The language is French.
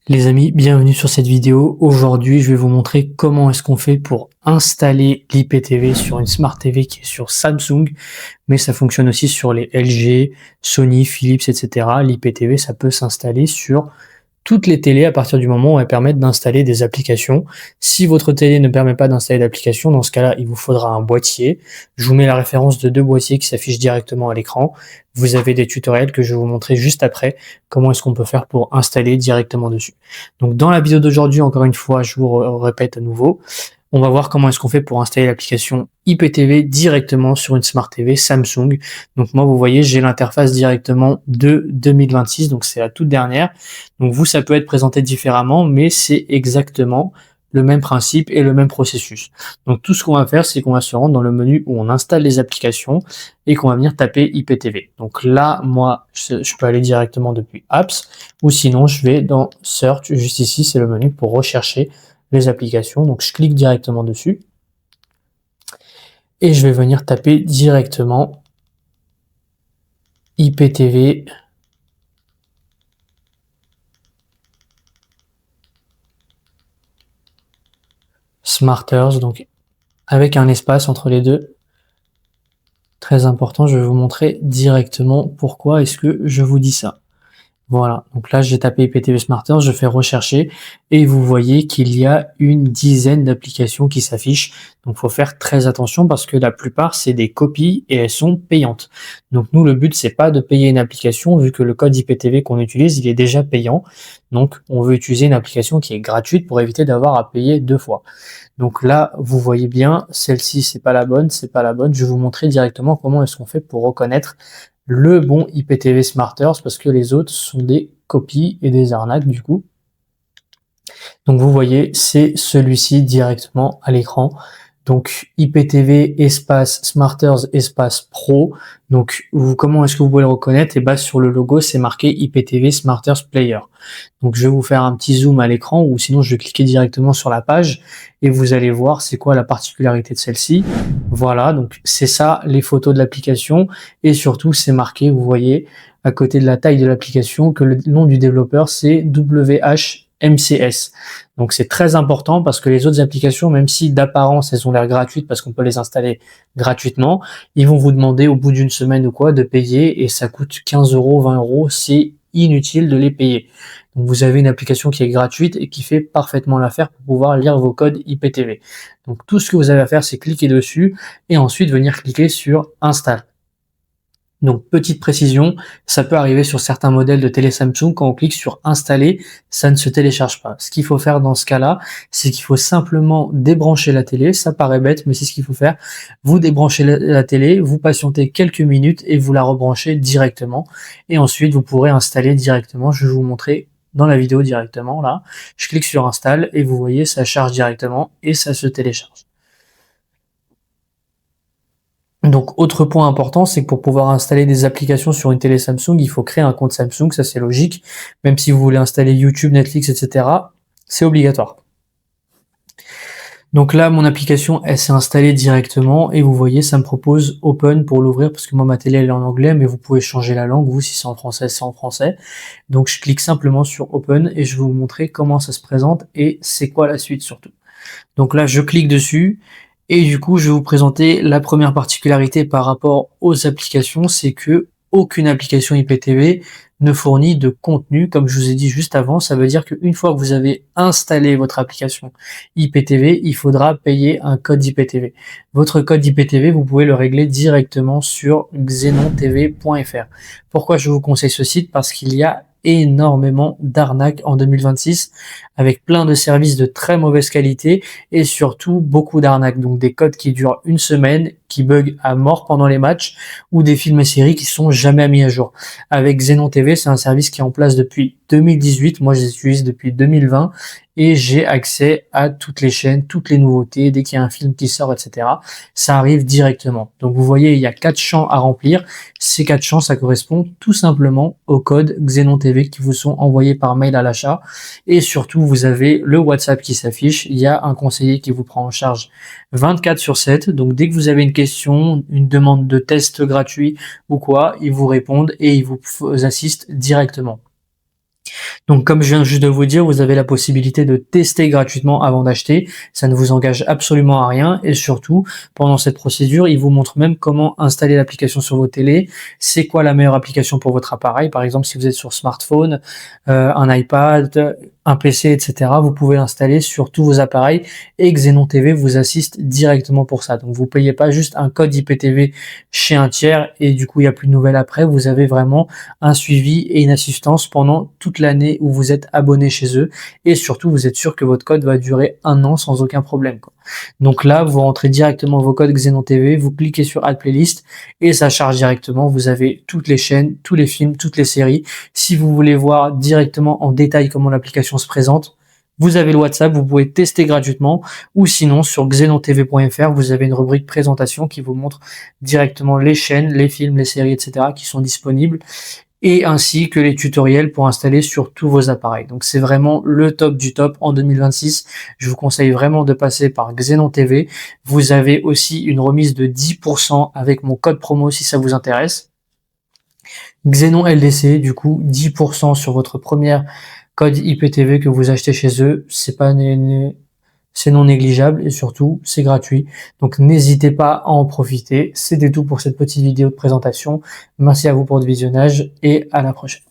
Les amis, bienvenue sur cette vidéo. Aujourd'hui, je vais vous montrer comment est-ce qu'on fait pour installer l'IPTV sur une Smart TV qui est sur Samsung, mais ça fonctionne aussi sur les LG, Sony, Philips, etc. L'IPTV, ça peut s'installer sur toutes les télés à partir du moment où elles permettent d'installer des applications. Si votre télé ne permet pas d'installer d'application, dans ce cas-là, il vous faudra un boîtier. Je vous mets la référence de 2 boîtiers qui s'affichent directement à l'écran. Vous avez des tutoriels que je vais vous montrer juste après comment est-ce qu'on peut faire pour installer directement dessus. Donc dans la vidéo d'aujourd'hui, encore une fois, je vous répète à nouveau, on va voir comment est-ce qu'on fait pour installer l'application IPTV directement sur une Smart TV Samsung. Donc moi, vous voyez, j'ai l'interface directement de 2026, donc c'est la toute dernière. Donc vous, ça peut être présenté différemment, mais c'est exactement le même principe et le même processus. Donc tout ce qu'on va faire, c'est qu'on va se rendre dans le menu où on installe les applications et qu'on va venir taper IPTV. Donc là, moi, je peux aller directement depuis Apps, ou sinon je vais dans Search, juste ici, c'est le menu pour rechercher les applications. Donc je clique directement dessus et je vais venir taper directement IPTV Smarters, donc avec un espace entre les deux. Très important, je vais vous montrer directement pourquoi est-ce que je vous dis ça. Voilà, donc là j'ai tapé IPTV Smarters, je fais rechercher et vous voyez qu'il y a une dizaine d'applications qui s'affichent. Donc il faut faire très attention parce que la plupart c'est des copies et elles sont payantes. Donc nous le but c'est pas de payer une application vu que le code IPTV qu'on utilise il est déjà payant. Donc on veut utiliser une application qui est gratuite pour éviter d'avoir à payer 2 fois. Donc là vous voyez bien, celle-ci c'est pas la bonne, c'est pas la bonne. Je vais vous montrer directement comment est-ce qu'on fait pour reconnaître le bon IPTV Smarters parce que les autres sont des copies et des arnaques du coup. Donc vous voyez, c'est celui-ci directement à l'écran. Donc IPTV espace Smarters espace Pro. Donc comment est-ce que vous pouvez le reconnaître? Et bah sur le logo, c'est marqué IPTV Smarters Player. Donc je vais vous faire un petit zoom à l'écran ou sinon je vais cliquer directement sur la page et vous allez voir c'est quoi la particularité de celle-ci. Voilà, donc c'est ça les photos de l'application et surtout c'est marqué, vous voyez, à côté de la taille de l'application que le nom du développeur c'est WHMCS. Donc c'est très important parce que les autres applications, même si d'apparence elles ont l'air gratuites parce qu'on peut les installer gratuitement, ils vont vous demander au bout d'une semaine ou quoi de payer et ça coûte 15 euros, 20 euros, c'est inutile de les payer. Donc vous avez une application qui est gratuite et qui fait parfaitement l'affaire pour pouvoir lire vos codes IPTV. Donc tout ce que vous avez à faire, c'est cliquer dessus et ensuite venir cliquer sur Install. Donc petite précision, ça peut arriver sur certains modèles de télé Samsung, quand on clique sur installer, ça ne se télécharge pas. Ce qu'il faut faire dans ce cas-là, c'est qu'il faut simplement débrancher la télé, ça paraît bête, mais c'est ce qu'il faut faire. Vous débranchez la télé, vous patientez quelques minutes et vous la rebranchez directement. Et ensuite, vous pourrez installer directement, je vais vous montrer dans la vidéo directement, là. Je clique sur install et vous voyez, ça charge directement et ça se télécharge. Donc, autre point important, c'est que pour pouvoir installer des applications sur une télé Samsung, il faut créer un compte Samsung, ça c'est logique. Même si vous voulez installer YouTube, Netflix, etc., c'est obligatoire. Donc là, mon application, elle s'est installée directement et vous voyez, ça me propose Open pour l'ouvrir parce que moi, ma télé, elle est en anglais, mais vous pouvez changer la langue. Vous, si c'est en français, c'est en français. Donc, je clique simplement sur Open et je vais vous montrer comment ça se présente et c'est quoi la suite surtout. Donc là, je clique dessus. Et du coup, je vais vous présenter la première particularité par rapport aux applications, c'est que aucune application IPTV ne fournit de contenu, comme je vous ai dit juste avant. Ça veut dire qu'une fois que vous avez installé votre application IPTV, il faudra payer un code IPTV. Votre code IPTV, vous pouvez le régler directement sur xenontv.fr. Pourquoi je vous conseille ce site? Parce qu'il y a énormément d'arnaques en 2026 avec plein de services de très mauvaise qualité et surtout beaucoup d'arnaques. Donc des codes qui durent une semaine, qui bug à mort pendant les matchs ou des films et séries qui sont jamais mis à jour. Avec Xenon TV, c'est un service qui est en place depuis 2018. Moi, je les utilise depuis 2020 et j'ai accès à toutes les chaînes, toutes les nouveautés, dès qu'il y a un film qui sort, etc. Ça arrive directement. Donc vous voyez, il y a 4 champs à remplir. Ces 4 champs, ça correspond tout simplement aux codes Xenon TV qui vous sont envoyés par mail à l'achat. Et surtout, vous avez le WhatsApp qui s'affiche. Il y a un conseiller qui vous prend en charge 24/7. Donc dès que vous avez une question, une demande de test gratuit ou quoi, ils vous répondent et ils vous assistent directement. Donc comme je viens juste de vous dire, vous avez la possibilité de tester gratuitement avant d'acheter. Ça ne vous engage absolument à rien et surtout, pendant cette procédure, il vous montre même comment installer l'application sur vos télés. C'est quoi la meilleure application pour votre appareil. Par exemple, si vous êtes sur smartphone, un iPad, un PC, etc., vous pouvez l'installer sur tous vos appareils et Xenon TV vous assiste directement pour ça. Donc vous payez pas juste un code IPTV chez un tiers et du coup il n'y a plus de nouvelles après. Vous avez vraiment un suivi et une assistance pendant toute l'année où vous êtes abonné chez eux et surtout vous êtes sûr que votre code va durer 1 an sans aucun problème, quoi. Donc là, vous rentrez directement vos codes Xenon TV, vous cliquez sur Add Playlist et ça charge directement. Vous avez toutes les chaînes, tous les films, toutes les séries. Si vous voulez voir directement en détail comment l'application se présente, vous avez le WhatsApp, vous pouvez tester gratuitement ou sinon sur xenontv.fr, vous avez une rubrique présentation qui vous montre directement les chaînes, les films, les séries, etc. qui sont disponibles et ainsi que les tutoriels pour installer sur tous vos appareils. Donc c'est vraiment le top du top en 2026. Je vous conseille vraiment de passer par Xenon TV. Vous avez aussi une remise de 10% avec mon code promo si ça vous intéresse. Xenon LDC, du coup, 10% sur votre première code IPTV que vous achetez chez eux. C'est non négligeable et surtout, c'est gratuit. Donc, n'hésitez pas à en profiter. C'était tout pour cette petite vidéo de présentation. Merci à vous pour le visionnage et à la prochaine.